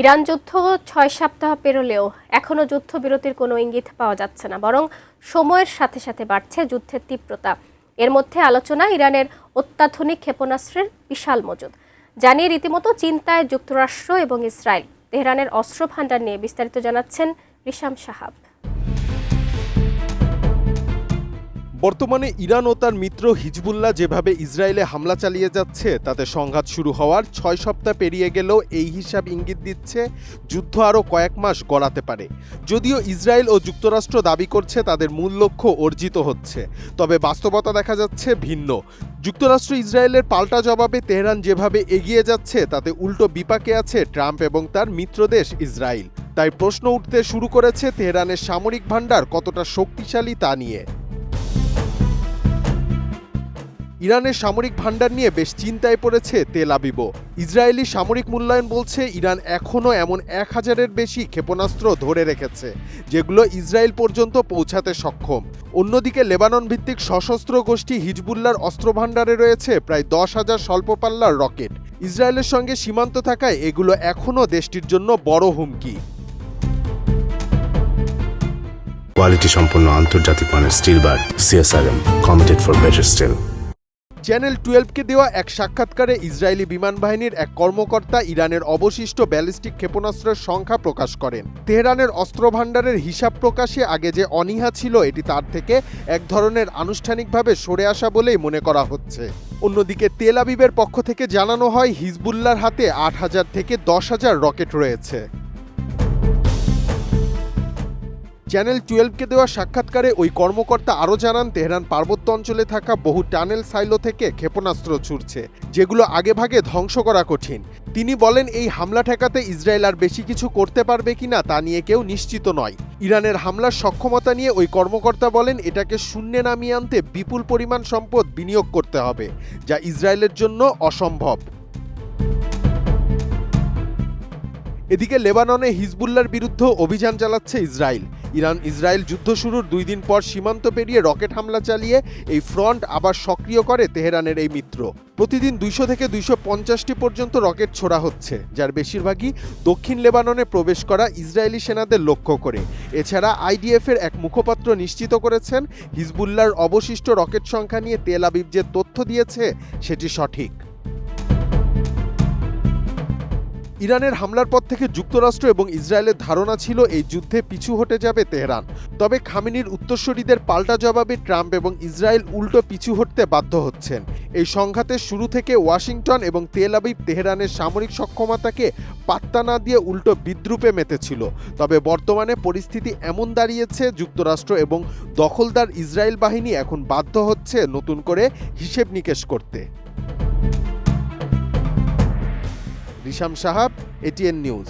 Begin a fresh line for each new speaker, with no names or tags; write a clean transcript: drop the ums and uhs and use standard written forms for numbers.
Iran যুদ্ধ ৬ সপ্তাহ পেরোলেও এখনও যুদ্ধবিরতির কোনো ইঙ্গিত পাওয়া যাচ্ছে না, বরং সময়ের সাথে সাথে বাড়ছে যুদ্ধের তীব্রতা। এর মধ্যে আলোচনা ইরানের অত্যাধুনিক ক্ষেপণাস্ত্রের বিশাল মজুদ, জানিয়ে রীতিমতো চিন্তায় যুক্তরাষ্ট্র এবং ইসরায়েল। তেহরানের অস্ত্র ভান্ডার নিয়ে বিস্তারিত জানাচ্ছেন রিশাম সাহাব।
বর্তমানে ইরান ও তার মিত্র হিজবুল্লাহ যেভাবে ইসরায়েলে হামলা চালিয়ে যাচ্ছে, তাতে সংঘাত শুরু হওয়ার ৬ সপ্তাহ পেরিয়ে গেলেও এই হিসাব ইঙ্গিত দিচ্ছে যুদ্ধ আরও কয়েক মাস গড়াতে পারে। যদিও ইসরায়েল ও যুক্তরাষ্ট্র দাবি করছে তাদের মূল লক্ষ্য অর্জিত হচ্ছে, তবে বাস্তবতা দেখা যাচ্ছে ভিন্ন। যুক্তরাষ্ট্র ইসরায়েলের পাল্টা জবাবে তেহরান যেভাবে এগিয়ে যাচ্ছে, তাতে উল্টো বিপাকে আছে ট্রাম্প এবং তার মিত্রদেশ ইসরায়েল। তাই প্রশ্ন উঠতে শুরু করেছে তেহরানের সামরিক ভান্ডার কতটা শক্তিশালী তা নিয়ে। ইরানের সামরিক ভান্ডার নিয়ে বেশ চিন্তায় পড়েছে তেল আবিবও। ইসরায়েলি সামরিক মূল্যায়ন বলছে ইরান এখনও এমন ১,০০০-এর বেশি ক্ষেপণাস্ত্র ধরে রেখেছে, যেগুলো ইসরায়েল পর্যন্ত পৌঁছাতে সক্ষম। অন্যদিকে লেবানন ভিত্তিক সশস্ত্র গোষ্ঠী হিজবুল্লাহর অস্ত্রভান্ডারে রয়েছে প্রায় ১০,০০০ স্বল্পপাল্লার রকেট। ইসরায়েলের সঙ্গে সীমান্ত থাকায় এগুলো এখনও দেশটির জন্য বড় হুমকি।
কোয়ালিটি সম্পন্ন আন্তর্জাতিক মানের steel bar CSRM, committed for better steel.
Channel 12কে দেওয়া এক সাক্ষাৎকারে ইসরায়েলি বিমান বাহিনীর এক কর্মকর্তা ইরানের অবশিষ্ট ব্যালিস্টিক ক্ষেপণাস্ত্রের সংখ্যা প্রকাশ করেন। তেহরানের অস্ত্র ভান্ডারের হিসাব প্রকাশে আগে যে অনীহা ছিল, এটি তার থেকে এক ধরনের আনুষ্ঠানিকভাবে সরে আসা বলেই মনে করা হচ্ছে। অন্যদিকে তেল আবিবের পক্ষ থেকে জানানো হয় হিজবুল্লাহর হাতে ৮,০০০ থেকে ১০,০০০ রকেট রয়েছে। চ্যানেল 12কে দেওয়া সাক্ষাৎকারে ওই কর্মকর্তা আরও জানান, তেহরান পার্বত্য অঞ্চলে থাকা বহু টানেল সাইলো থেকে ক্ষেপণাস্ত্র ছুড়ছে, যেগুলো আগেভাগে ধ্বংস করা কঠিন। তিনি বলেন, এই হামলা ঠেকাতে ইসরায়েল আর বেশি কিছু করতে পারবে কিনা তা নিয়ে কেউ নিশ্চিত নয়। ইরানের হামলার সক্ষমতা নিয়ে ওই কর্মকর্তা বলেন, এটাকে শূন্যে নামিয়ে আনতে বিপুল পরিমাণ সম্পদ বিনিয়োগ করতে হবে, যা ইসরায়েলের জন্য অসম্ভব। এদিকে লেবাননে হিজবুল্লাহর বিরুদ্ধে অভিযান চালাচ্ছে ইসরায়েল। ইসরায়েল যুদ্ধ শুরুর 2 দিন পর সীমান্ত পেরিয়ে রকেট হামলা চালিয়ে এই ফ্রন্ট আবার সক্রিয় করে তেহরানের এই মিত্র। প্রতিদিন 200 থেকে 250টি পর্যন্ত রকেট ছোড়া হচ্ছে, যার বেশিরভাগই দক্ষিণ লেবাননে প্রবেশ করা ইসরায়েলি সেনাদের লক্ষ্য করে। এছাড়া IDF-এর এক মুখপাত্র নিশ্চিত করেছেন, হিজবুল্লাহর অবশিষ্ট রকেট সংখ্যা নিয়ে তেল আবিব যে তথ্য দিয়েছে সেটি সঠিক। ইরানের হামলার পর থেকে যুক্তরাষ্ট্র এবং ইসরায়েলের ধারণা ছিল এই যুদ্ধে পিছু হটে যাবে তেহরান। তবে খামেনির উত্তরসূরিদের পাল্টা জবাবে ট্রাম্প এবং ইসরায়েল উল্টো পিছু হটতে বাধ্য হচ্ছেন। এই সংঘাতের শুরু থেকে ওয়াশিংটন এবং তেল আবিব তেহরানের সামরিক সক্ষমতাকে পাত্তা না দিয়ে উল্টো বিদ্রূপে মেতেছিল। তবে বর্তমানে পরিস্থিতি এমন দাঁড়িয়েছে, যুক্তরাষ্ট্র এবং দখলদার ইসরায়েল বাহিনী এখন বাধ্য হচ্ছে নতুন করে হিসেব নিকেশ করতে। রিশাম সাহাব, ATN নিউজ।